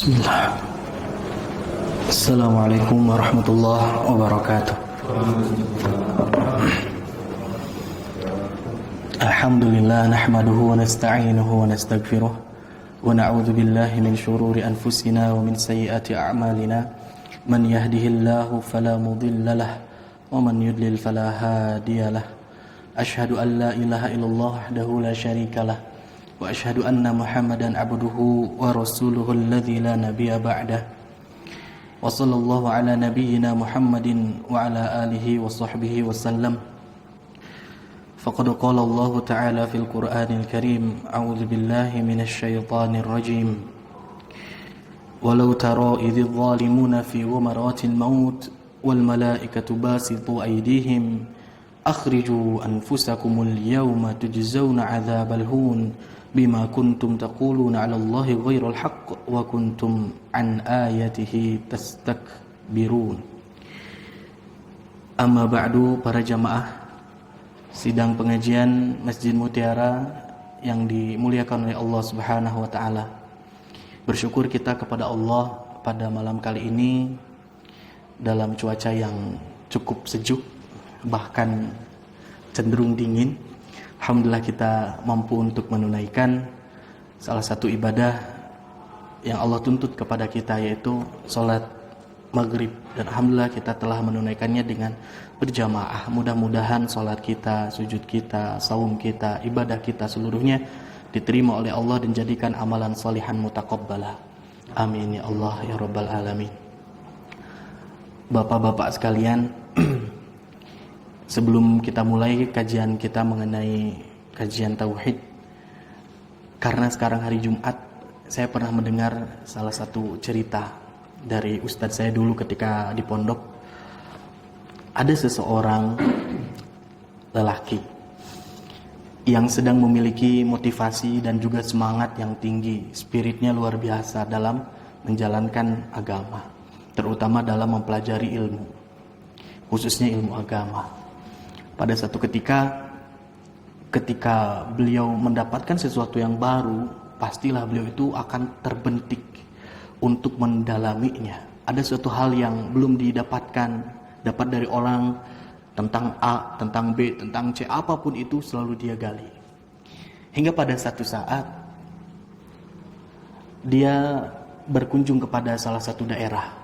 Bismillah. Assalamualaikum warahmatullahi wabarakatuh. Alhamdulillah nahmaduhu wa nasta'inuhu wa nastaghfiruh wa na'udzu billahi min shururi anfusina wa min sayyiati a'malina. Man yahdihillahu fala mudilla lahu wa man yudlil fala hadiya lahu. Asyhadu an la ilaha illallah wahdahu la syarika lahu wa asyhadu anna Muhammadan abduhu wa rasuluhu alladzi la nabiyya ba'dah. Wa sallallahu ala nabiyyina Muhammadin wa ala alihi wa sahbihi wa sallam. Faqad qala Allah ta'ala fil Qur'anil Karim, a'udzu billahi minasy syaithanir rajim. Walau tara idzal zalimuna fi ghamaratil maut wal malaikatu basitu aydihim akhriju anfusakumul yawma tujzauna 'adzabal hun bima kuntum taquluna 'ala Allahi ghairal haqq wa kuntum an ayatihi tastakbirun. Amma ba'du, para jamaah sidang pengajian Masjid Mutiara yang dimuliakan oleh Allah Subhanahu wa taala. Bersyukur kita kepada Allah pada malam kali ini dalam cuaca yang cukup sejuk, bahkan cenderung dingin. Alhamdulillah kita mampu untuk menunaikan salah satu ibadah yang Allah tuntut kepada kita, yaitu sholat maghrib. Dan Alhamdulillah kita telah menunaikannya dengan berjamaah. Mudah-mudahan sholat kita, sujud kita, saum kita, ibadah kita seluruhnya diterima oleh Allah dan jadikan amalan sholihan mutaqabbalah. Amin ya Allah ya Rabbal Alamin. Bapak-bapak sekalian, sebelum kita mulai kajian kita mengenai kajian tauhid, karena sekarang hari Jumat, saya pernah mendengar salah satu cerita dari ustadz saya dulu ketika di pondok. Ada seseorang lelaki yang sedang memiliki motivasi dan juga semangat yang tinggi, spiritnya luar biasa dalam menjalankan agama, terutama dalam mempelajari ilmu, khususnya ilmu agama. Pada satu ketika beliau mendapatkan sesuatu yang baru, pastilah beliau itu akan terbentik untuk mendalaminya. Ada suatu hal yang belum dapat dari orang, tentang A, tentang B, tentang C, apapun itu selalu dia gali. Hingga pada satu saat dia berkunjung kepada salah satu daerah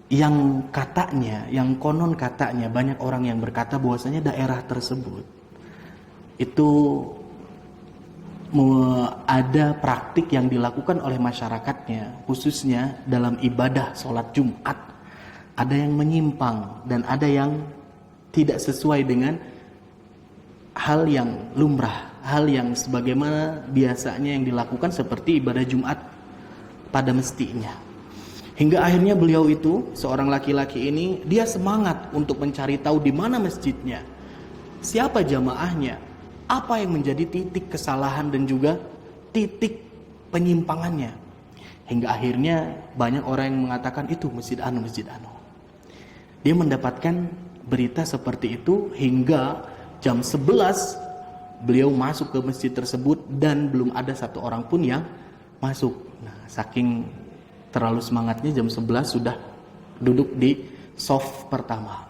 yang konon katanya banyak orang yang berkata bahwasanya daerah tersebut itu ada praktik yang dilakukan oleh masyarakatnya, khususnya dalam ibadah sholat Jumat, ada yang menyimpang dan ada yang tidak sesuai dengan hal yang lumrah, hal yang sebagaimana biasanya yang dilakukan seperti ibadah Jumat pada mestinya. Hingga akhirnya beliau itu, seorang laki-laki ini, dia semangat untuk mencari tahu di mana masjidnya, siapa jamaahnya, apa yang menjadi titik kesalahan dan juga titik penyimpangannya. Hingga akhirnya banyak orang yang mengatakan itu masjid anu. Dia mendapatkan berita seperti itu hingga jam 11 beliau masuk ke masjid tersebut dan belum ada satu orang pun yang masuk. Nah, saking terlalu semangatnya, jam 11 sudah duduk di shaf pertama.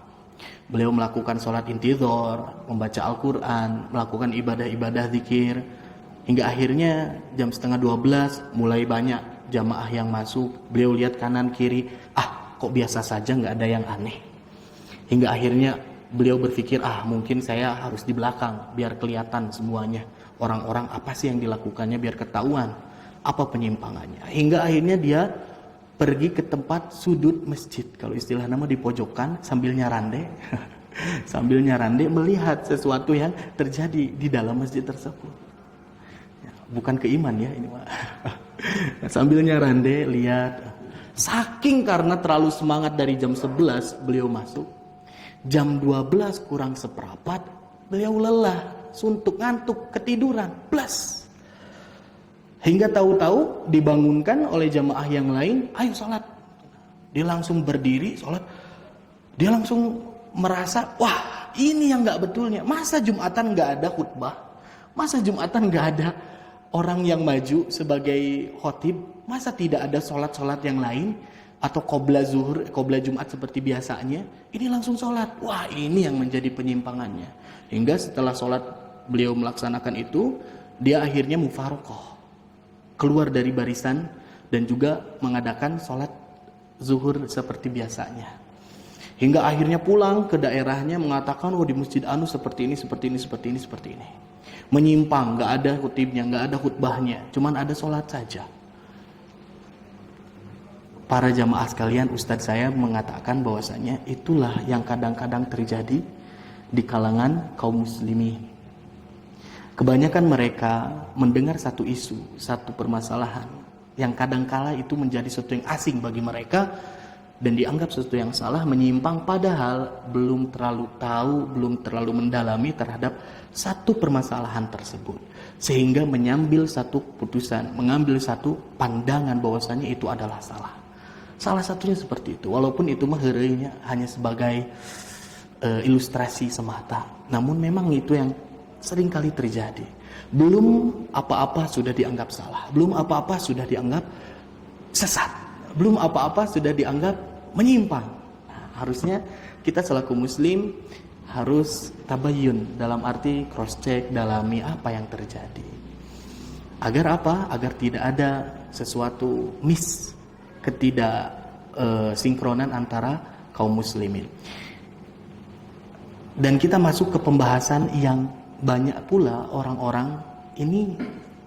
Beliau melakukan sholat intidhar, membaca Al-Quran, melakukan ibadah-ibadah zikir, hingga akhirnya jam setengah 12 mulai banyak jamaah yang masuk. Beliau lihat kanan kiri, kok biasa saja, nggak ada yang aneh. Hingga akhirnya beliau berpikir, mungkin saya harus di belakang biar kelihatan semuanya, orang-orang apa sih yang dilakukannya, biar ketahuan apa penyimpangannya. Hingga akhirnya dia pergi ke tempat sudut masjid, kalau istilah nama di pojokan, sambil nyarande melihat sesuatu yang terjadi di dalam masjid tersebut. Bukan keiman ya ini Pak. Sambil nyarande lihat, saking karena terlalu semangat dari jam 11 beliau masuk, jam 12 kurang seperempat beliau lelah, suntuk, ngantuk, ketiduran, plus. Hingga tahu-tahu dibangunkan oleh jamaah yang lain, ayo sholat. Dia langsung berdiri sholat. Dia langsung merasa, wah ini yang gak betulnya. Masa Jumatan gak ada khutbah? Masa Jumatan gak ada orang yang maju sebagai khotib, masa tidak ada sholat-sholat yang lain? Atau qobla zuhur, qobla Jumat seperti biasanya, ini langsung sholat. Wah, ini yang menjadi penyimpangannya. Hingga setelah sholat beliau melaksanakan itu, dia akhirnya mufaroqah, keluar dari barisan dan juga mengadakan sholat zuhur seperti biasanya. Hingga akhirnya pulang ke daerahnya mengatakan, oh di Masjid Anu seperti ini, seperti ini, seperti ini, seperti ini. Menyimpang, nggak ada khutibnya, nggak ada khutbahnya, cuman ada sholat saja. Para jamaah sekalian, Ustadz saya mengatakan bahwasanya itulah yang kadang-kadang terjadi di kalangan kaum muslimin. Kebanyakan mereka mendengar satu isu, satu permasalahan yang kadangkala itu menjadi sesuatu yang asing bagi mereka dan dianggap sesuatu yang salah, menyimpang, padahal belum terlalu tahu, belum terlalu mendalami terhadap satu permasalahan tersebut, sehingga mengambil satu putusan, mengambil satu pandangan bahwasanya itu adalah salah. Salah satunya seperti itu, walaupun itu mah heureunya hanya sebagai ilustrasi semata, namun memang itu yang seringkali terjadi. Belum apa-apa sudah dianggap salah, belum apa-apa sudah dianggap sesat, belum apa-apa sudah dianggap menyimpang. Nah, harusnya kita selaku muslim harus tabayyun, dalam arti cross check, dalami apa yang terjadi. Agar apa? Agar tidak ada sesuatu ketidak sinkronan antara kaum muslimin. Dan kita masuk ke pembahasan yang banyak pula orang-orang ini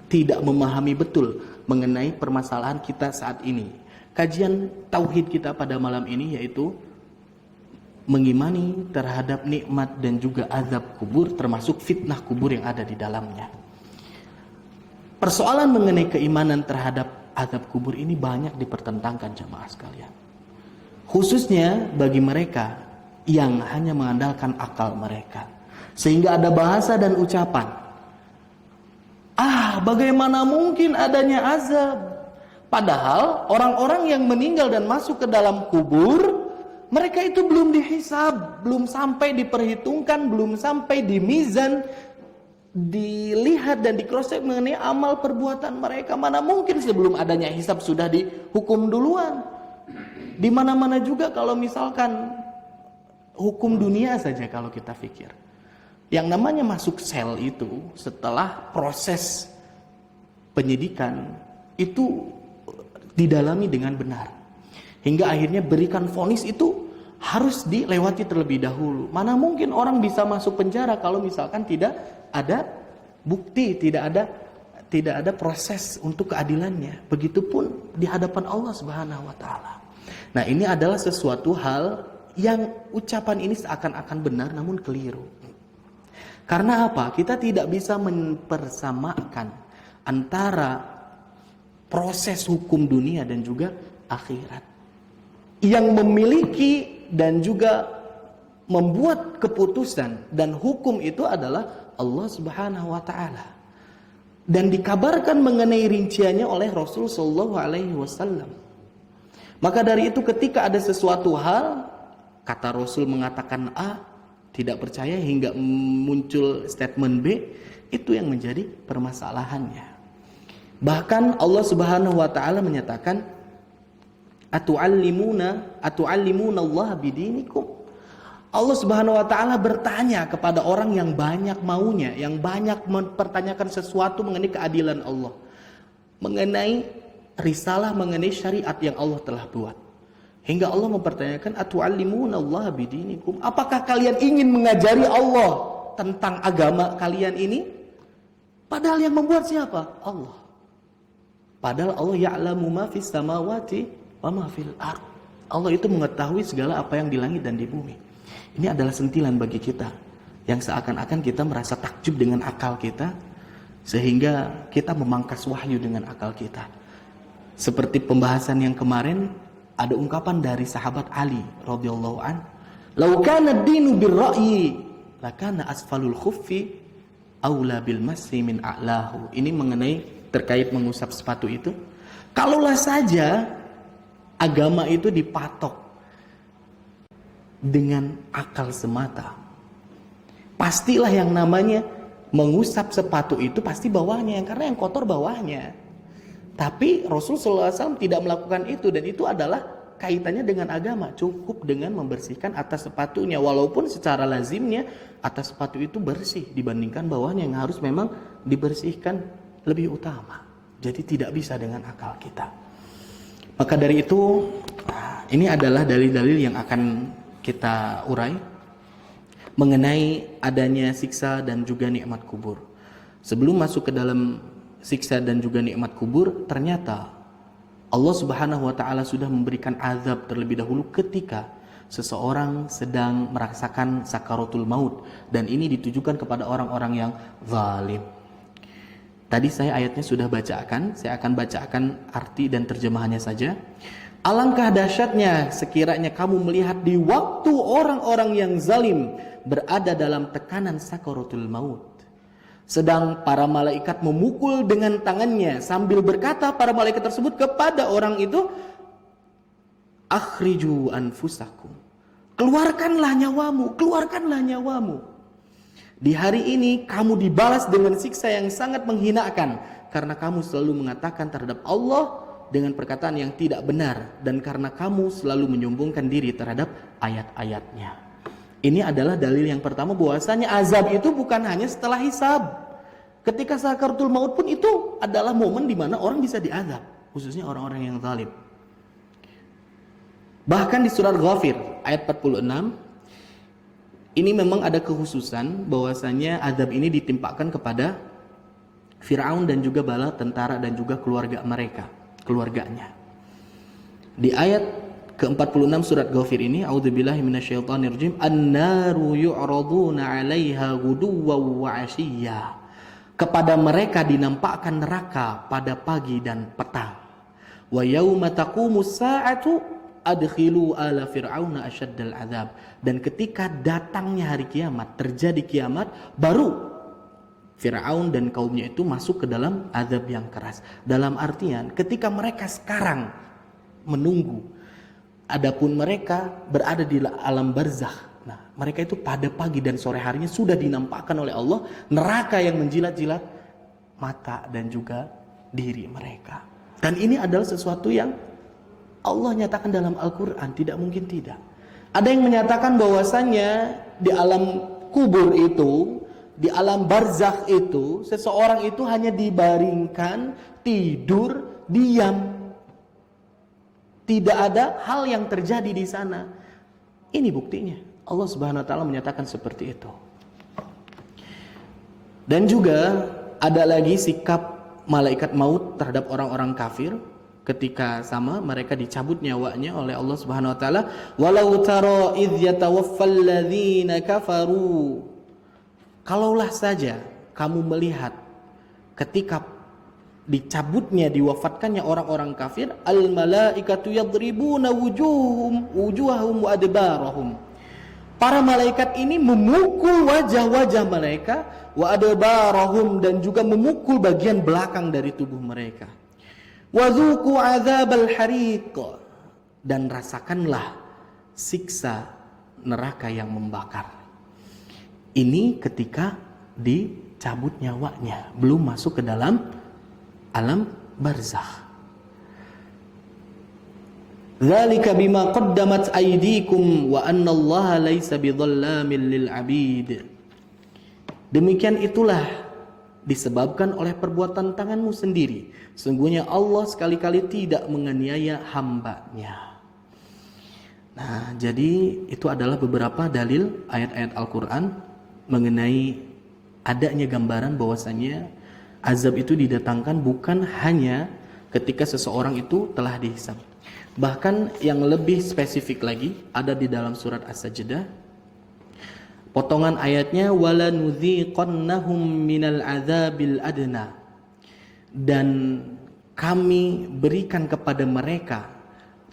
tidak memahami betul mengenai permasalahan kita saat ini. Kajian tauhid kita pada malam ini yaitu mengimani terhadap nikmat dan juga azab kubur, termasuk fitnah kubur yang ada di dalamnya. Persoalan mengenai keimanan terhadap azab kubur ini banyak dipertentangkan jamaah sekalian. Khususnya bagi mereka yang hanya mengandalkan akal mereka. Sehingga ada bahasa dan ucapan, bagaimana mungkin adanya azab? Padahal orang-orang yang meninggal dan masuk ke dalam kubur, mereka itu belum dihisab, belum sampai diperhitungkan, belum sampai di mizan, dilihat dan di-cross-check mengenai amal perbuatan mereka. Mana mungkin sebelum adanya hisab sudah dihukum duluan. Di mana-mana juga kalau misalkan hukum dunia saja kalau kita pikir, yang namanya masuk sel itu setelah proses penyidikan itu didalami dengan benar, hingga akhirnya berikan vonis itu harus dilewati terlebih dahulu. Mana mungkin orang bisa masuk penjara kalau misalkan tidak ada bukti, tidak ada proses untuk keadilannya. Begitupun di hadapan Allah Subhanahu wa taala. Nah, ini adalah sesuatu hal yang ucapan ini seakan-akan benar namun keliru. Karena apa? Kita tidak bisa mempersamakan antara proses hukum dunia dan juga akhirat. Yang memiliki dan juga membuat keputusan dan hukum itu adalah Allah Subhanahu wa taala. Dan dikabarkan mengenai rinciannya oleh Rasul sallallahu alaihi wasallam. Maka dari itu ketika ada sesuatu hal, kata Rasul mengatakan A, tidak percaya hingga muncul statement B, itu yang menjadi permasalahannya. Bahkan Allah Subhanahu wa taala menyatakan, atu'allimuna Allah bidinikum. Allah Subhanahu wa taala bertanya kepada orang yang banyak maunya, yang banyak mempertanyakan sesuatu mengenai keadilan Allah, mengenai risalah, mengenai syariat yang Allah telah buat. Hingga Allah mempertanyakan, atu'allimuna Allah bidinikum. Apakah kalian ingin mengajari Allah tentang agama kalian ini? Padahal yang membuat siapa? Allah. Padahal Allah ya'lamu ma fis samawati wa ma fil ard. Allah itu mengetahui segala apa yang di langit dan di bumi. Ini adalah sentilan bagi kita yang seakan-akan kita merasa takjub dengan akal kita, sehingga kita memangkas wahyu dengan akal kita. Seperti pembahasan yang kemarin, ada ungkapan dari sahabat Ali radhiyallahu an, "Lau kana ad-dinu bir-ra'yi, lakana asfalul khuffi aula bil massi min a'lahu." Ini mengenai terkait mengusap sepatu itu. Kalaulah saja agama itu dipatok dengan akal semata, pastilah yang namanya mengusap sepatu itu pasti bawahnya, karena yang kotor bawahnya. Tapi Rasul SAW tidak melakukan itu, dan itu adalah kaitannya dengan agama. Cukup dengan membersihkan atas sepatunya, walaupun secara lazimnya atas sepatu itu bersih dibandingkan bawahnya yang harus memang dibersihkan lebih utama. Jadi tidak bisa dengan akal kita. Maka dari itu, ini adalah dalil-dalil yang akan kita urai mengenai adanya siksa dan juga nikmat kubur. Sebelum masuk ke dalam siksa dan juga nikmat kubur, ternyata Allah Subhanahu wa taala sudah memberikan azab terlebih dahulu ketika seseorang sedang merasakan sakaratul maut, dan ini ditujukan kepada orang-orang yang zalim. Tadi saya ayatnya sudah bacakan, saya akan bacakan arti dan terjemahannya saja. Alangkah dahsyatnya sekiranya kamu melihat di waktu orang-orang yang zalim berada dalam tekanan sakaratul maut, sedang para malaikat memukul dengan tangannya sambil berkata para malaikat tersebut kepada orang itu, akhriju anfusakum, keluarkanlah nyawamu, keluarkanlah nyawamu. Di hari ini kamu dibalas dengan siksa yang sangat menghinakan, karena kamu selalu mengatakan terhadap Allah dengan perkataan yang tidak benar, dan karena kamu selalu menyombongkan diri terhadap ayat-ayatnya. Ini adalah dalil yang pertama bahwasanya azab itu bukan hanya setelah hisab. Ketika sakaratul maut pun itu adalah momen di mana orang bisa diazab, khususnya orang-orang yang zalim. Bahkan di surat Ghafir ayat 46, ini memang ada kekhususan bahwasanya azab ini ditimpakan kepada Fir'aun dan juga bala tentara dan juga keluarganya. Di ayat ke-46 surat Ghafir ini, a'udzubillahi minasyaitonirrajim, an-naru yu'raduna 'alaiha ghuduwwan wa 'ashiyya. Kepada mereka dinampakkan neraka pada pagi dan petang. Wa yauma taqumus sa'atu adkhilu ala fir'auna asyaddal azab. Dan ketika datangnya hari kiamat, terjadi kiamat, baru Fir'aun dan kaumnya itu masuk ke dalam azab yang keras. Dalam artian ketika mereka sekarang menunggu, adapun mereka berada di alam barzakh. Nah, mereka itu pada pagi dan sore harinya sudah dinampakkan oleh Allah neraka yang menjilat-jilat mata dan juga diri mereka. Dan ini adalah sesuatu yang Allah nyatakan dalam Al-Quran, tidak mungkin tidak. Ada yang menyatakan bahwasannya di alam kubur itu, di alam barzakh itu, seseorang itu hanya dibaringkan, tidur, diam. Tidak ada hal yang terjadi di sana. Ini buktinya. Allah Subhanahu wa taala menyatakan seperti itu. Dan juga ada lagi sikap malaikat maut terhadap orang-orang kafir. Ketika sama mereka dicabut nyawanya oleh Allah Subhanahu wa taala, walau tara idz yatawaffal ladzina kafaru. Kalaulah saja kamu melihat ketika dicabutnya, diwafatkannya orang-orang kafir, al malaikatu yadribuna wujuhahum wa adbarahum. Para malaikat ini memukul wajah-wajah mereka, wa adbarahum, dan juga memukul bagian belakang dari tubuh mereka. Wadzuqu adzabal hariq, dan rasakanlah siksa neraka yang membakar. Ini ketika dicabut nyawanya, belum masuk ke dalam alam barzakh. Dzalika bima qaddamat aydikum wa annallaha laisa bidzallamin lil 'abid. Demikian itulah disebabkan oleh perbuatan tanganmu sendiri. Sungguhnya Allah sekali-kali tidak menganiaya hambanya. Nah, jadi itu adalah beberapa dalil ayat-ayat Al-Quran mengenai adanya gambaran bahwasannya azab itu didatangkan bukan hanya ketika seseorang itu telah dihisab. Bahkan yang lebih spesifik lagi ada di dalam surat As-Sajdah. Potongan ayatnya, wala nudhiqannahum minal adzabil adna, dan kami berikan kepada mereka,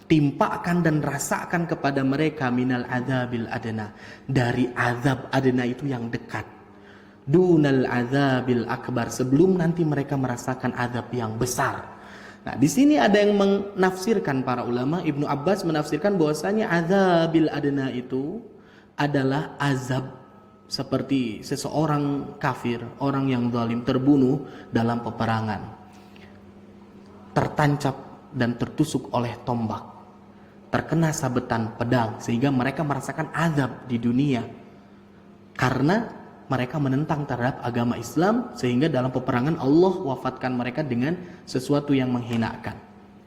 timpakan dan rasakan kepada mereka minal adzabil adna, dari azab adna itu yang dekat, dunal azabil akbar, sebelum nanti mereka merasakan azab yang besar. Nah, di sini ada yang menafsirkan, para ulama, Ibnu Abbas menafsirkan bahwasanya azabil adna itu adalah azab seperti seseorang kafir, orang yang zalim terbunuh dalam peperangan, tertancap dan tertusuk oleh tombak, terkena sabetan pedang, sehingga mereka merasakan azab di dunia karena mereka menentang terhadap agama Islam, sehingga dalam peperangan Allah wafatkan mereka dengan sesuatu yang menghinakan.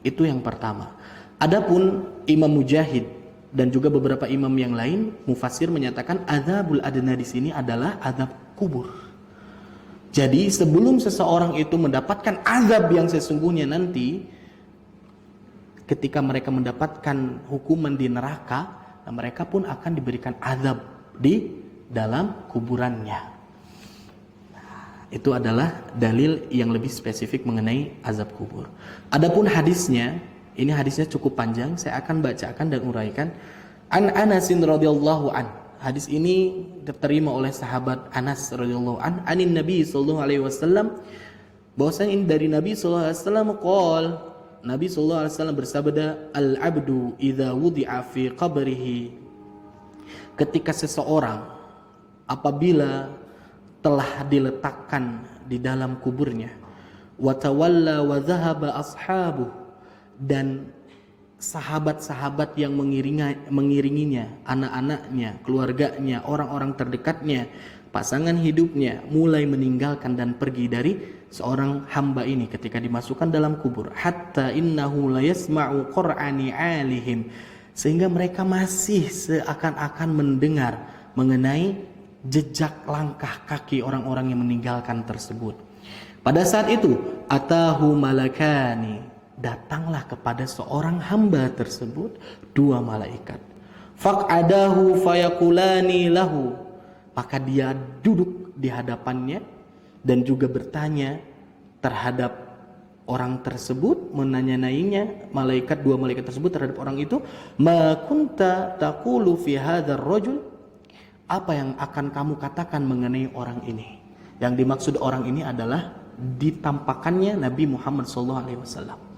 Itu yang pertama. Adapun Imam Mujahid dan juga beberapa imam yang lain, mufassir menyatakan azabul adna di sini adalah azab kubur. Jadi sebelum seseorang itu mendapatkan azab yang sesungguhnya nanti, ketika mereka mendapatkan hukuman di neraka, mereka pun akan diberikan azab di dalam kuburannya. Itu adalah dalil yang lebih spesifik mengenai azab kubur. Adapun hadisnya, ini hadisnya cukup panjang, saya akan bacakan dan uraikan. An Anasin radhiyallahu an. Hadis ini diterima oleh sahabat Anas radhiyallahu an, anin Nabi sallallahu alaihi wasallam, bahwasanya ini dari Nabi sallallahu alaihi wasallam qol, Nabi sallallahu alaihi wasallam bersabda, al-abdu idza wudi'a fi qabrihi. Ketika seseorang apabila telah diletakkan di dalam kuburnya, wa tawalla wa dhahaba ashabuh, dan sahabat-sahabat yang mengiringinya, anak-anaknya, keluarganya, orang-orang terdekatnya, pasangan hidupnya mulai meninggalkan dan pergi dari seorang hamba ini ketika dimasukkan dalam kubur, hatta innahu la yasma'u qur'ani alihim, sehingga mereka masih seakan-akan mendengar mengenai jejak langkah kaki orang-orang yang meninggalkan tersebut. Pada saat itu atahu malakani, datanglah kepada seorang hamba tersebut dua malaikat. Faq'adahu fayaqulani lahu, maka dia duduk di hadapannya dan juga bertanya terhadap orang tersebut, menanya-nanya dua malaikat tersebut terhadap orang itu, ma kunta taqulu fi hadzal rajul, apa yang akan kamu katakan mengenai orang ini? Yang dimaksud orang ini adalah ditampakannya Nabi Muhammad SAW.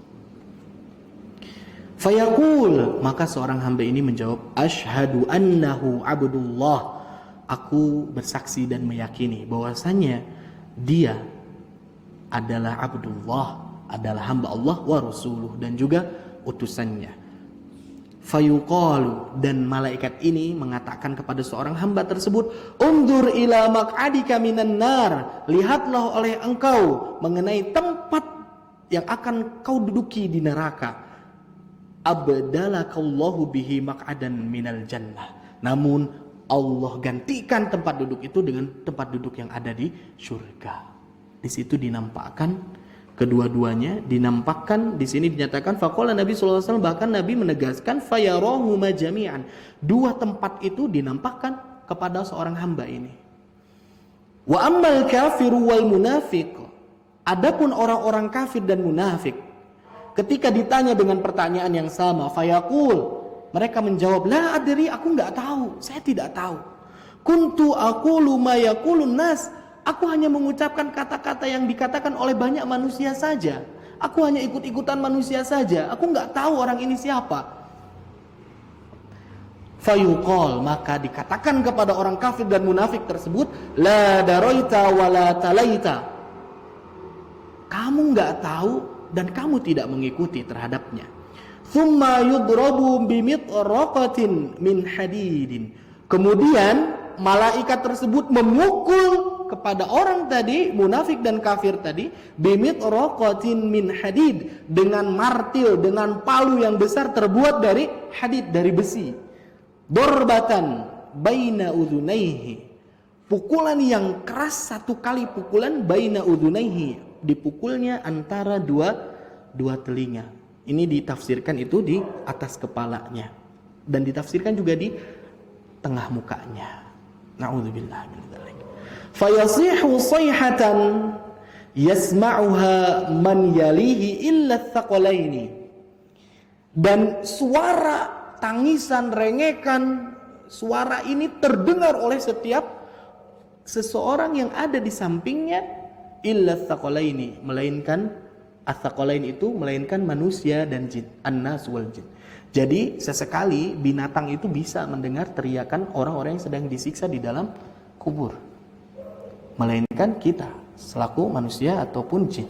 Fayaqul, maka seorang hamba ini menjawab, asyhadu annahu abdullah, aku bersaksi dan meyakini bahwasanya dia adalah abdullah, adalah hamba Allah, wa rasuluh, dan juga utusannya. Fayuqalu, dan malaikat ini mengatakan kepada seorang hamba tersebut, undur ila maq'adika minan nar, lihatlah oleh engkau mengenai tempat yang akan kau duduki di neraka. Abdalakallahu bihi maq'adan minal jannah, namun Allah gantikan tempat duduk itu dengan tempat duduk yang ada di surga. Di situ dinampakkan kedua-duanya, dinampakkan. Di sini dinyatakan faqala Nabi sallallahu alaihi wasallam, bahkan Nabi menegaskan fayarahu majami'an, dua tempat itu dinampakkan kepada seorang hamba ini. Wa ammal kafiru wal munafiq, adapun orang-orang kafir dan munafik, ketika ditanya dengan pertanyaan yang sama, fayaqul, mereka menjawab, la adri, aku enggak tahu, saya tidak tahu. Kuntu aqulu ma yaqulun nas, aku hanya mengucapkan kata-kata yang dikatakan oleh banyak manusia saja. Aku hanya ikut-ikutan manusia saja. Aku enggak tahu orang ini siapa. Fayuqal, maka dikatakan kepada orang kafir dan munafik tersebut, la daraita wa la talaita, kamu enggak tahu dan kamu tidak mengikuti terhadapnya. Thumma yudrabu bimitraqatin min hadidin, kemudian malaikat tersebut memukul kepada orang tadi, munafik dan kafir tadi, bimitraqatin min hadid, dengan martil, dengan palu yang besar terbuat dari hadid, dari besi. Dorbatan baina udhunaihi, pukulan yang keras, satu kali pukulan, baina udhunaihi, dipukulnya antara dua telinga. Ini ditafsirkan itu di atas kepalanya, dan ditafsirkan juga di tengah mukanya. Na'udzubillah min dzalik. Fayasihu sayhatan yasma'uha man yalihi illa tsaqalaini, dan suara tangisan, rengekan, suara ini terdengar oleh setiap seseorang yang ada di sampingnya, illa tsaqalaini, melainkan ats-tsaqalain itu melainkan manusia dan jin, an-nas wal jin. Jadi sesekali binatang itu bisa mendengar teriakan orang-orang yang sedang disiksa di dalam kubur, melainkan kita selaku manusia ataupun jin.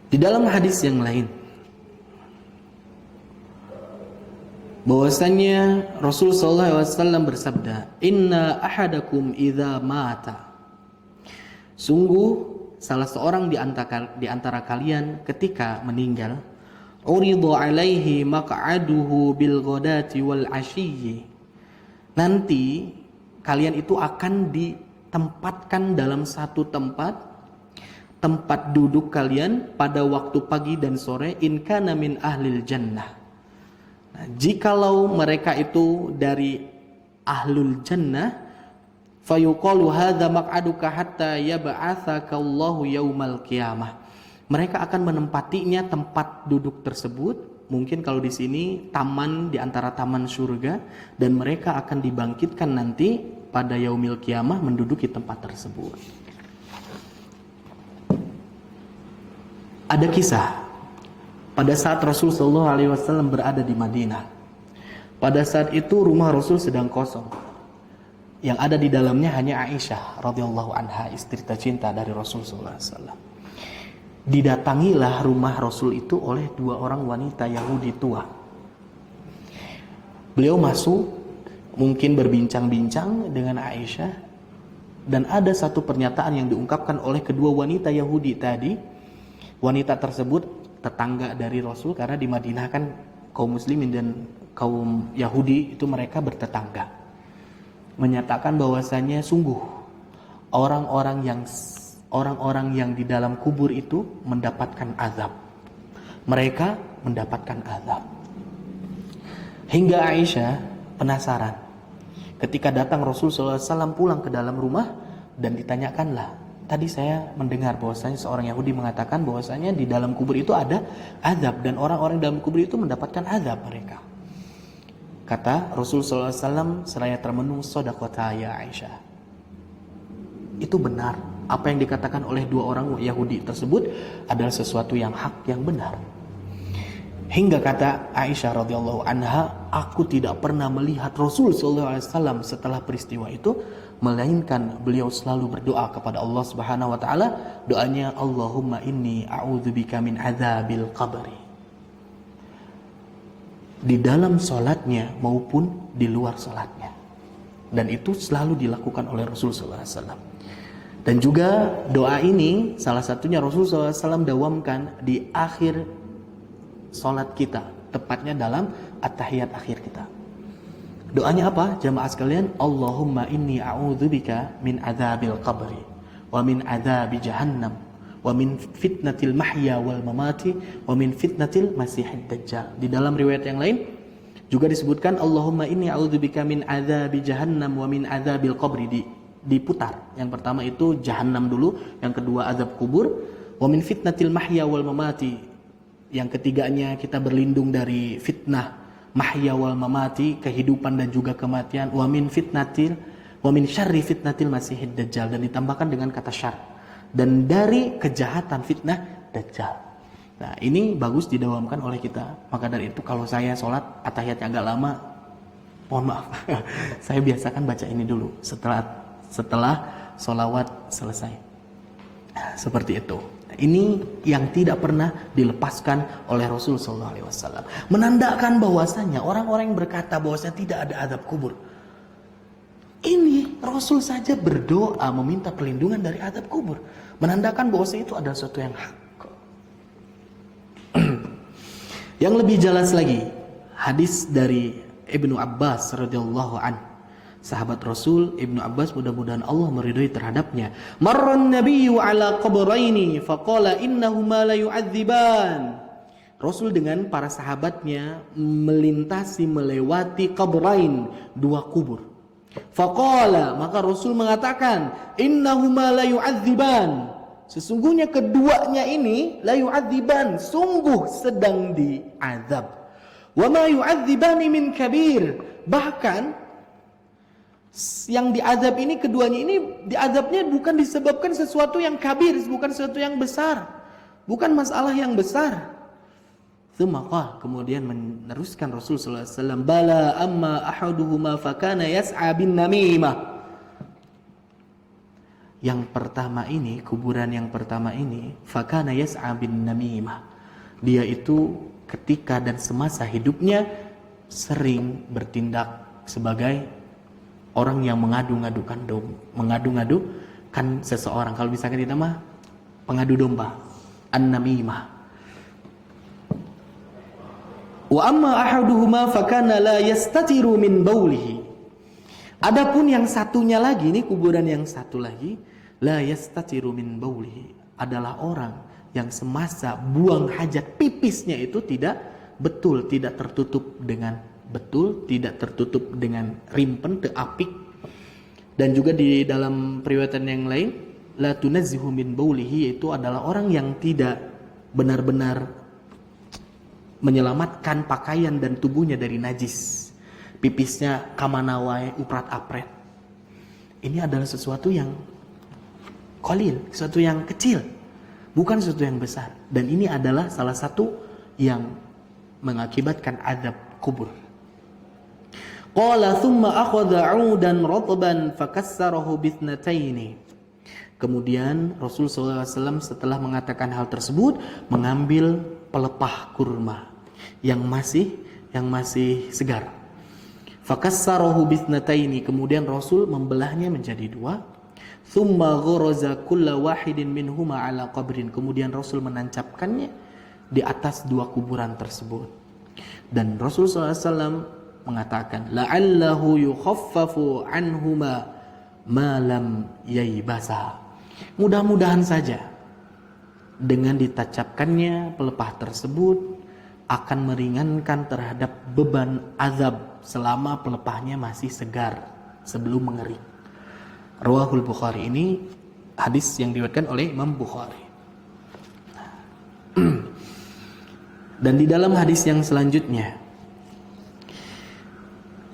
Di dalam hadis yang lain bahwasanya Rasul sallallahu alaihi wasallam bersabda, "Inna ahadakum idza mata." Sungguh salah seorang di antara kalian ketika meninggal, uridu alaihi maq'aduhu bil ghadati wal 'ashiyyi. Nanti kalian itu akan ditempatkan dalam satu tempat duduk kalian pada waktu pagi dan sore, in kana min ahlil jannah. Nah, jikalau mereka itu dari ahlul jannah, fayuqalu hadza maq'aduka hatta yab'atsaka Allahu yaumal qiyamah. Mereka akan menempatinya tempat duduk tersebut, mungkin kalau di sini taman di antara taman surga, dan mereka akan dibangkitkan nanti pada yaumil qiyamah menduduki tempat tersebut. Ada kisah pada saat Rasul sallallahu alaihi wasallam berada di Madinah. Pada saat itu rumah Rasul sedang kosong. Yang ada di dalamnya hanya Aisyah radhiyallahu anha, istri tercinta dari Rasul sallallahu alaihi wasallam. Didatangilah rumah Rasul itu oleh dua orang wanita Yahudi tua. Beliau masuk, mungkin berbincang-bincang dengan Aisyah, dan ada satu pernyataan yang diungkapkan oleh kedua wanita Yahudi tadi. Wanita tersebut tetangga dari Rasul, karena di Madinah kan kaum muslimin dan kaum Yahudi itu mereka bertetangga. Menyatakan bahwasanya sungguh orang-orang yang di dalam kubur itu mendapatkan azab. Mereka mendapatkan azab. Hingga Aisyah penasaran. Ketika datang Rasul SAW pulang ke dalam rumah dan ditanyakanlah, tadi saya mendengar bahwasanya seorang Yahudi mengatakan bahwasanya di dalam kubur itu ada azab dan orang-orang dalam kubur itu mendapatkan azab mereka. Kata Rasul SAW seraya termenung, "Shadaqata ya Aisyah." Itu benar. Apa yang dikatakan oleh dua orang Yahudi tersebut adalah sesuatu yang hak, yang benar. Hingga kata Aisyah radhiyallahu anha, "Aku tidak pernah melihat Rasul SAW setelah peristiwa itu, melainkan beliau selalu berdoa kepada Allah Subhanahu wa taala. Doanya, Allahumma inni a'udzubika min adzabil qabri." Di dalam salatnya maupun di luar salatnya. Dan itu selalu dilakukan oleh Rasul sallallahu alaihi wasallam. Dan juga doa ini salah satunya Rasul sallallahu alaihi wasallam dawamkan di akhir salat kita, tepatnya dalam at-tahiyat akhir kita. Doanya apa? Jamaah sekalian, Allahumma inni a'udzubika min adzabil qabri wa min adzabi jahannam wa min fitnatil mahya wal mamati wa min fitnatil masihid dajjal. Di dalam riwayat yang lain juga disebutkan Allahumma inni a'udzubika min adzabi jahannam wa min adzabil qabri. Diputar. Yang pertama itu jahannam dulu, yang kedua azab kubur, wa min fitnatil mahya wal mamati. Yang ketiganya kita berlindung dari fitnah mahya wal mamati, kehidupan dan juga kematian, wa min syarri fitnatil masihid dajjal, dan ditambahkan dengan kata syar, dan dari kejahatan fitnah dajjal. Nah, ini bagus didawamkan oleh kita. Maka dari itu kalau saya sholat at-tahiyatnya agak lama, mohon maaf. Saya biasakan baca ini dulu setelah sholawat selesai. Seperti itu. Ini yang tidak pernah dilepaskan oleh Rasul sallallahu alaihi wasallam. Menandakan bahwasanya orang-orang yang berkata bahwasanya tidak ada azab kubur. Ini Rasul saja berdoa meminta perlindungan dari azab kubur. Menandakan bahwasanya itu adalah sesuatu yang hak. Yang lebih jelas lagi, hadis dari Ibnu Abbas radhiyallahu anhu. Sahabat Rasul Ibnu Abbas, mudah-mudahan Allah meridhai terhadapnya. Marran nabiyyu ala qabraini faqala innahuma la yu'adziban. Rasul dengan para sahabatnya melewati qabrain, dua kubur. Faqala, maka Rasul mengatakan, innahuma la yu'adziban. Sesungguhnya keduanya ini la yu'adziban, sungguh sedang diazab. Wa ma yu'adzibani min kabir. Bahkan yang diazab ini, keduanya ini diazabnya bukan disebabkan sesuatu yang kabir, bukan sesuatu yang besar, bukan masalah yang besar. Maka kemudian meneruskan Rasul sallallahu alaihi wasallam, bala amma ahaduhuma fakana yas'a bin namimah. yang pertama ini, kuburan yang pertama ini, fakana yas'a bin namimah. Dia itu ketika dan semasa hidupnya sering bertindak sebagai orang yang mengadu-ngadukan seseorang. Kalau misalkan kita mah pengadu domba, an-namimah. Wa amma ahaduhuma fakana la yastatiru min baulihi. Adapun yang satunya lagi, ini kuburan yang satu lagi, la yastatiru min baulihi, adalah orang yang semasa buang hajat pipisnya itu tidak tertutup dengan rimpen apik. Dan juga di dalam periwayatan yang lain, la tunazzihu min baulihi, yaitu adalah orang yang tidak benar-benar menyelamatkan pakaian dan tubuhnya dari najis. Pipisnya kamanawai uprat-apret. Ini adalah sesuatu yang qalil, sesuatu yang kecil, bukan sesuatu yang besar. Dan ini adalah salah satu yang mengakibatkan azab kubur. Qala thumma akhadha 'udan ratban fakassarahu bithnataini. Kemudian Rasul SAW setelah mengatakan hal tersebut, mengambil pelepah kurma yang masih segar. Fakassarahu bithnataini, kemudian Rasul membelahnya menjadi dua. Thumma gharaza kulla wahidin minhuma ala qabrin, kemudian Rasul menancapkannya di atas dua kuburan tersebut. Dan Rasul SAW mengatakan, la'allahu yukhaffafu anhuma ma lam yaybasa. Mudah-mudahan saja dengan ditancapkannya pelepah tersebut akan meringankan terhadap beban azab selama pelepahnya masih segar sebelum mengering. Rawahul Bukhari, ini hadis yang diriwayatkan oleh Imam Bukhari. Dan di dalam hadis yang selanjutnya,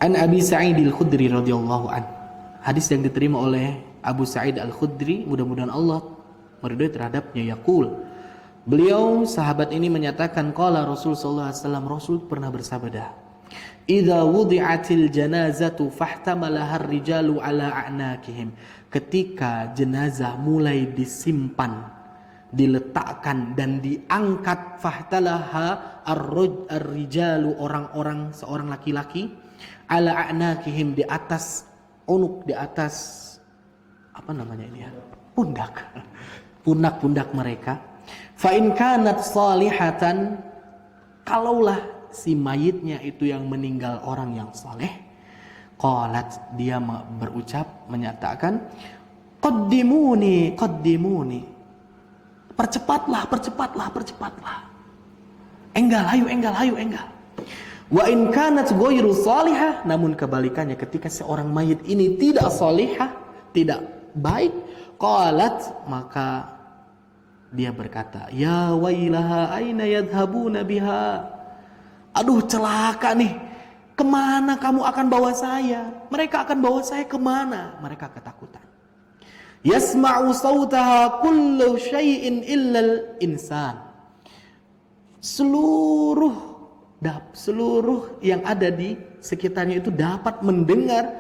An Abi Sa'id Al-Khudri radhiyallahu an, hadis yang diterima oleh Abu Sa'id Al-Khudri, mudah-mudahan Allah meridhai terhadapnya, yaqul, beliau sahabat ini menyatakan, qala Rasul sallallahu alaihi wasallam, Rasul pernah bersabda, idza wudi'atil janazatu fahtamalaha ar-rijalu ala a'naqihim, ketika jenazah mulai disimpan, diletakkan dan diangkat, fahtalaha ar-rijalu, orang-orang, seorang laki-laki, ala a'naqihim, di atas unuk, di atas apa namanya ini ya, pundak mereka. Fa in kanat salihatan, kalaulah si mayitnya itu yang meninggal orang yang saleh, qalat, dia berucap, menyatakan, qaddimuni, percepatlah. Enggal. Wa in kanat ghairu salihah, namun kebalikannya, ketika seorang mayit ini tidak salihah, tidak baik, qalat, maka dia berkata, ya wailaha aina yadhhabuna biha, aduh celaka nih, kemana kamu akan bawa saya? Mereka akan bawa saya kemana? Mereka ketakutan. Yasma'u sautaha kullu syai'in illal insan, seluruh yang ada di sekitarnya itu dapat mendengar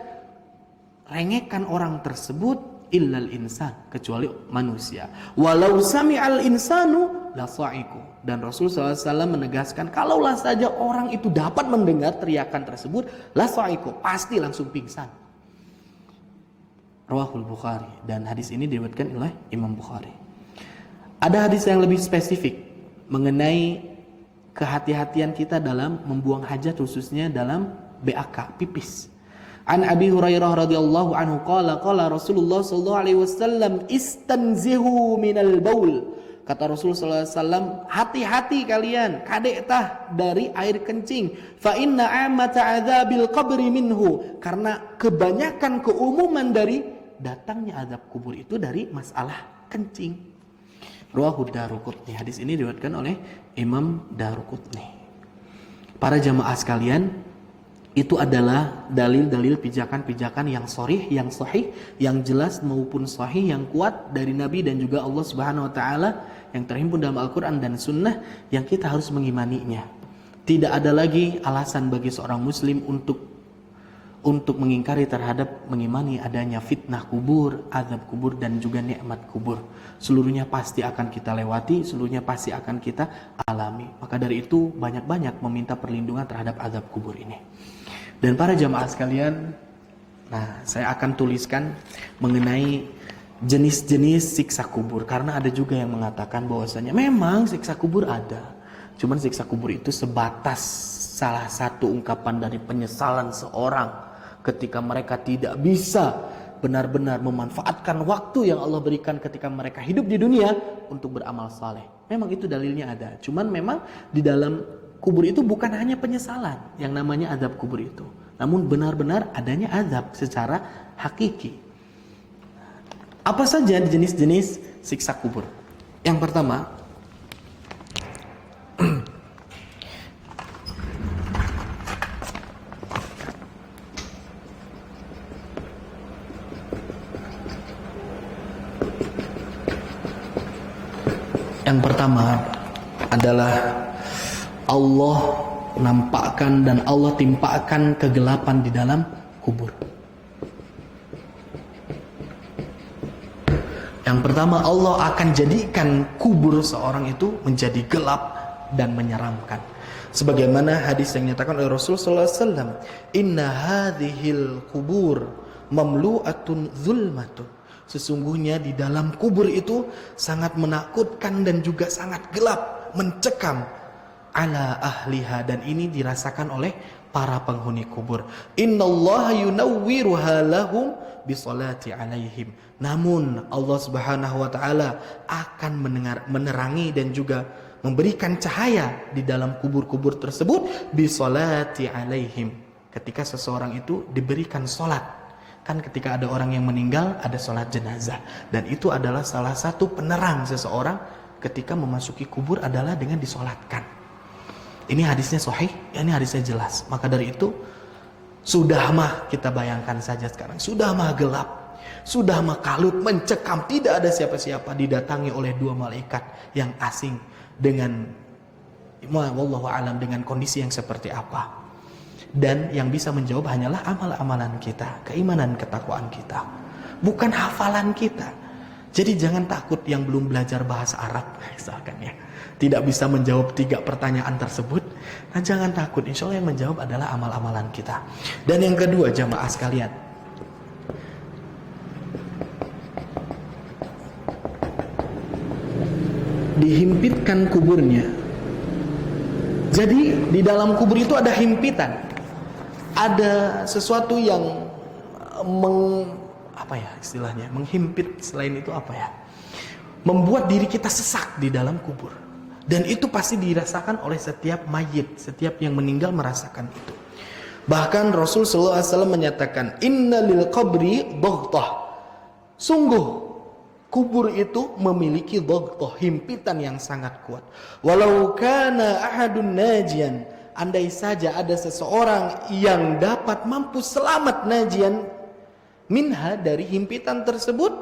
rengekan orang tersebut, illal insan, kecuali manusia. Walau sami'al insanu la sa'iku, dan Rasul SAW menegaskan, kalaulah saja orang itu dapat mendengar teriakan tersebut, la sa'iku, pasti langsung pingsan. Rawahul Bukhari, dan hadis ini diriwayatkan oleh Imam Bukhari. Ada hadis yang lebih spesifik mengenai kehati-hatian kita dalam membuang hajat, khususnya dalam BAK, pipis. An Abi Hurairah radhiyallahu anhu qala Rasulullah sallallahu alaihi wasallam, istanzihu minal baul. Kata Rasul sallallahu alaihi wasallam, hati-hati kalian, kadek dari air kencing. Fa inna amata adzabil qabri minhu, karena kebanyakan keumuman dari datangnya azab kubur itu dari masalah kencing. Rawahu Daruqutni, hadis ini diriwayatkan oleh Imam Daruqutni. Para jamaah sekalian, itu adalah dalil-dalil pijakan-pijakan yang sharih, yang sahih, yang jelas maupun sahih, yang kuat dari Nabi dan juga Allah Subhanahu wa taala, yang terhimpun dalam Al-Qur'an dan Sunnah, yang kita harus mengimaninya. Tidak ada lagi alasan bagi seorang muslim untuk untuk mengingkari terhadap mengimani adanya fitnah kubur, azab kubur, dan juga nikmat kubur. Seluruhnya pasti akan kita lewati, seluruhnya pasti akan kita alami. Maka dari itu banyak-banyak meminta perlindungan terhadap azab kubur ini. Dan para jamaah sekalian, nah saya akan tuliskan mengenai jenis-jenis siksa kubur. Karena ada juga yang mengatakan bahwasanya memang siksa kubur ada, cuman siksa kubur itu sebatas salah satu ungkapan dari penyesalan seorang ketika mereka tidak bisa benar-benar memanfaatkan waktu yang Allah berikan ketika mereka hidup di dunia untuk beramal saleh. Memang itu dalilnya ada. Cuman memang di dalam kubur itu bukan hanya penyesalan yang namanya azab kubur itu, namun benar-benar adanya azab secara hakiki. Apa saja jenis-jenis siksa kubur? Yang pertama, adalah Allah nampakkan dan Allah timpakan kegelapan di dalam kubur. Yang pertama, Allah akan jadikan kubur seorang itu menjadi gelap dan menyeramkan. Sebagaimana hadis yang dinyatakan oleh Rasulullah SAW, Inna hadhil kubur mamlu'atun zulmatun. Sesungguhnya di dalam kubur itu sangat menakutkan dan juga sangat gelap, mencekam ala ahliha, dan ini dirasakan oleh para penghuni kubur. Innallaha yunawwiruha lahum bisolati alaihim. Namun Allah Subhanahu wa taala akan menerangi dan juga memberikan cahaya di dalam kubur-kubur tersebut bisolati alaihim. Ketika seseorang itu diberikan solat. Kan ketika ada orang yang meninggal ada solat jenazah, dan itu adalah salah satu penerang seseorang ketika memasuki kubur adalah dengan disolatkan. Ini hadisnya sahih, ini hadisnya jelas. Maka dari itu sudah mah kita bayangkan saja sekarang, sudah mah gelap, sudah mah kalut, mencekam, tidak ada siapa-siapa, didatangi oleh dua malaikat yang asing dengan wallahu alam dengan kondisi yang seperti apa. Dan yang bisa menjawab hanyalah amal-amalan kita, keimanan, ketakwaan kita, bukan hafalan kita. Jadi jangan takut yang belum belajar bahasa Arab misalkan ya, tidak bisa menjawab 3 pertanyaan tersebut. Nah jangan takut, insya Allah yang menjawab adalah amal-amalan kita. Dan yang kedua jamaah sekalian, dihimpitkan kuburnya. Jadi di dalam kubur itu ada himpitan, ada sesuatu yang menghimpit, selain itu membuat diri kita sesak di dalam kubur. Dan itu pasti dirasakan oleh setiap mayit, setiap yang meninggal merasakan itu. Bahkan Rasul sallallahu alaihi wasallam menyatakan, inna lil qabri dhaghtah. Sungguh kubur itu memiliki dhaghtah, himpitan yang sangat kuat. Walau kana ahadun najian, andai saja ada seseorang yang dapat mampu selamat najian minha, dari himpitan tersebut,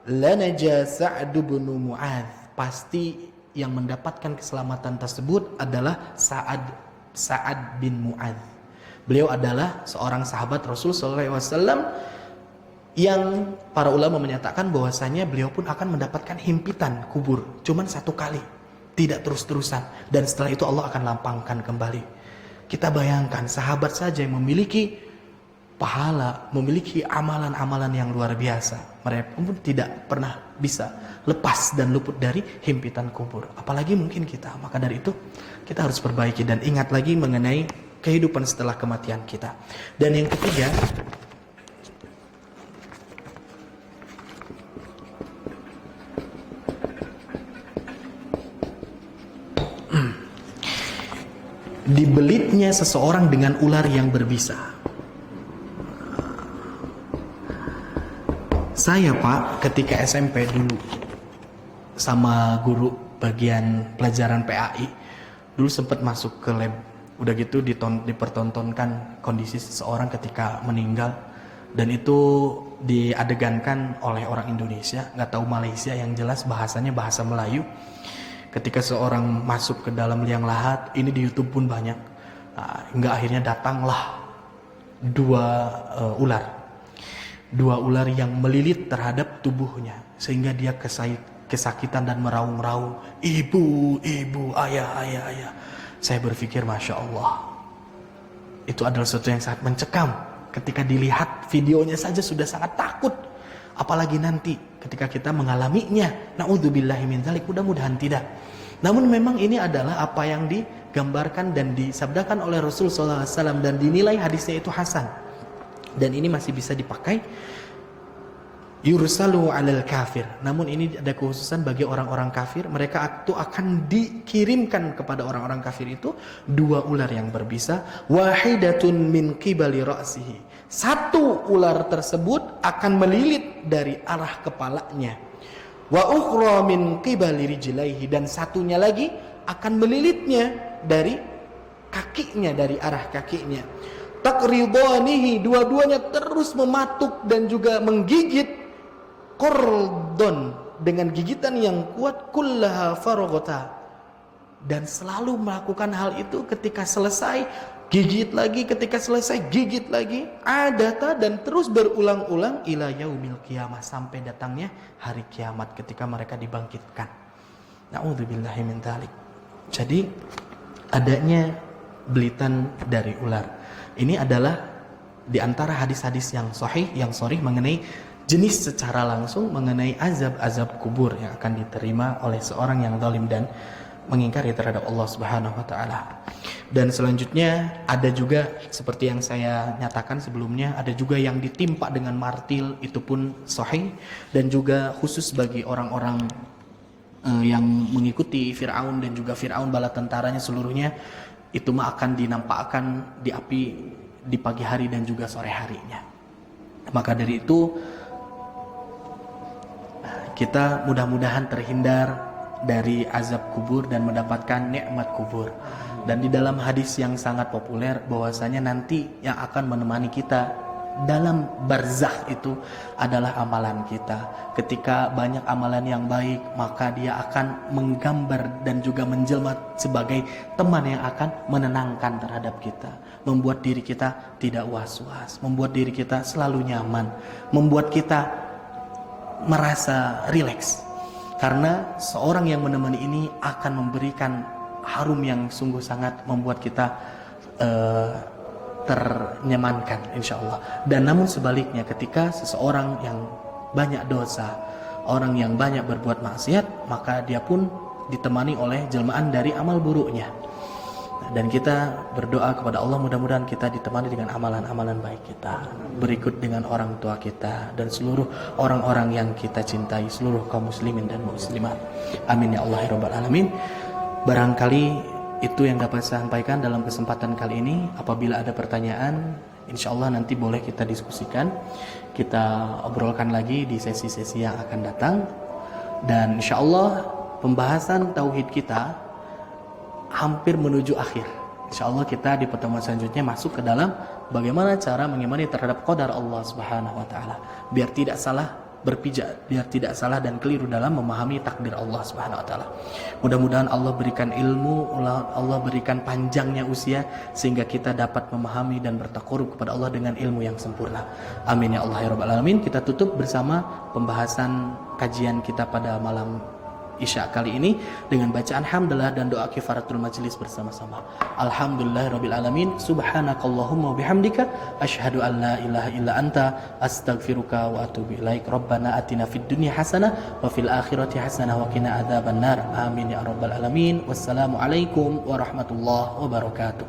lanaja Sa'd bin Mu'adz, pasti yang mendapatkan keselamatan tersebut adalah Sa'ad bin Mu'adz. Beliau adalah seorang sahabat Rasul sallallahu alaihi wasallam yang para ulama menyatakan bahwasanya beliau pun akan mendapatkan himpitan kubur cuman 1 kali, tidak terus-terusan, dan setelah itu Allah akan lapangkan kembali. Kita bayangkan sahabat saja yang memiliki pahala, memiliki amalan-amalan yang luar biasa, mereka pun tidak pernah bisa lepas dan luput dari himpitan kubur, apalagi mungkin kita. Maka dari itu kita harus perbaiki dan ingat lagi mengenai kehidupan setelah kematian kita. Dan yang ketiga, dibelitnya seseorang dengan ular yang berbisa. Saya Pak, ketika SMP dulu sama guru bagian pelajaran PAI, dulu sempat masuk ke lab. Udah gitu dipertontonkan kondisi seseorang ketika meninggal, dan itu diadegankan oleh orang Indonesia, nggak tahu Malaysia, yang jelas bahasanya bahasa Melayu. Ketika seorang masuk ke dalam liang lahat, ini di YouTube pun banyak. Hingga akhirnya datanglah ular. Dua ular yang melilit terhadap tubuhnya sehingga dia kesakitan dan meraung-raung, ibu, ayah. Saya berpikir, Masya Allah, itu adalah sesuatu yang sangat mencekam. Ketika dilihat videonya saja sudah sangat takut, apalagi nanti ketika kita mengalaminya. Na'udzubillahi min dzalik, mudah-mudahan tidak. Namun memang ini adalah apa yang digambarkan dan disabdakan oleh Rasul SAW, dan dinilai hadisnya itu hasan. Dan ini masih bisa dipakai, yursalu alal kafir. Namun ini ada kekhususan bagi orang-orang kafir. Mereka itu akan dikirimkan kepada orang-orang kafir itu dua ular yang berbisa, wahidatun min qibali ra'sihi. Satu ular tersebut akan melilit dari arah kepalanya, wa ukhra min qibali rijlaihi, dan satunya lagi akan melilitnya dari kakinya, dari arah kakinya. Taqridanihi, dua-duanya terus mematuk dan juga menggigit, qordon, dengan gigitan yang kuat, kullaha faragata, dan selalu melakukan hal itu. Ketika selesai gigit lagi, ketika selesai gigit lagi, adata, dan terus berulang-ulang ila yaumil qiyamah, sampai datangnya hari kiamat ketika mereka dibangkitkan. Na'udzubillahi min dzalik. Jadi adanya belitan dari ular ini adalah di antara hadis-hadis yang sahih, yang sharih mengenai jenis secara langsung mengenai azab-azab kubur yang akan diterima oleh seorang yang zalim dan mengingkari terhadap Allah Subhanahu wa taala. Dan selanjutnya ada juga seperti yang saya nyatakan sebelumnya, ada juga yang ditimpa dengan martil, itu pun sahih, dan juga khusus bagi orang-orang yang mengikuti Fir'aun dan juga Fir'aun bala tentaranya seluruhnya, itu mah akan dinampakkan di api di pagi hari dan juga sore harinya. Maka dari itu kita mudah-mudahan terhindar dari azab kubur dan mendapatkan nikmat kubur. Dan di dalam hadis yang sangat populer bahwasanya nanti yang akan menemani kita dalam barzakh itu adalah amalan kita. Ketika banyak amalan yang baik, maka dia akan menggambar dan juga menjelma sebagai teman yang akan menenangkan terhadap kita, membuat diri kita tidak was-was, membuat diri kita selalu nyaman, membuat kita merasa rileks. Karena seorang yang menemani ini akan memberikan harum yang sungguh sangat membuat kita ternyamankan, insya Allah. Dan namun sebaliknya, ketika seseorang yang banyak dosa, orang yang banyak berbuat maksiat, maka dia pun ditemani oleh jelmaan dari amal buruknya. Dan kita berdoa kepada Allah, mudah-mudahan kita ditemani dengan amalan-amalan baik kita, berikut dengan orang tua kita dan seluruh orang-orang yang kita cintai, seluruh kaum muslimin dan muslimat. Amin ya Allah ya Rabbal Alamin. Barangkali itu yang dapat saya sampaikan dalam kesempatan kali ini. Apabila ada pertanyaan, insya Allah nanti boleh kita diskusikan, kita obrolkan lagi di sesi-sesi yang akan datang. Dan insya Allah pembahasan tauhid kita hampir menuju akhir. Insya Allah kita di pertemuan selanjutnya masuk ke dalam bagaimana cara mengimani terhadap qadar Allah Subhanahu wa taala, biar tidak salah berpijak, biar tidak salah dan keliru dalam memahami takdir Allah Subhanahu wa taala. Mudah-mudahan Allah berikan ilmu, Allah berikan panjangnya usia sehingga kita dapat memahami dan bertakarub kepada Allah dengan ilmu yang sempurna. Amin ya Allah ya Rabbal Alamin. Kita tutup bersama pembahasan kajian kita pada malam Isya kali ini dengan bacaan hamdalah dan doa kifaratul majlis bersama-sama. Alhamdulillahirabbil alamin. Subhanakallahumma wabihamdika asyhadu an la ilaha illa anta astaghfiruka wa atubu ilaik. Rabbana atina fid dunya hasanah wa fil akhirati hasanah wa qina adzabannar. Amin ya rabbal alamin. Wassalamu alaikum warahmatullahi wabarakatuh.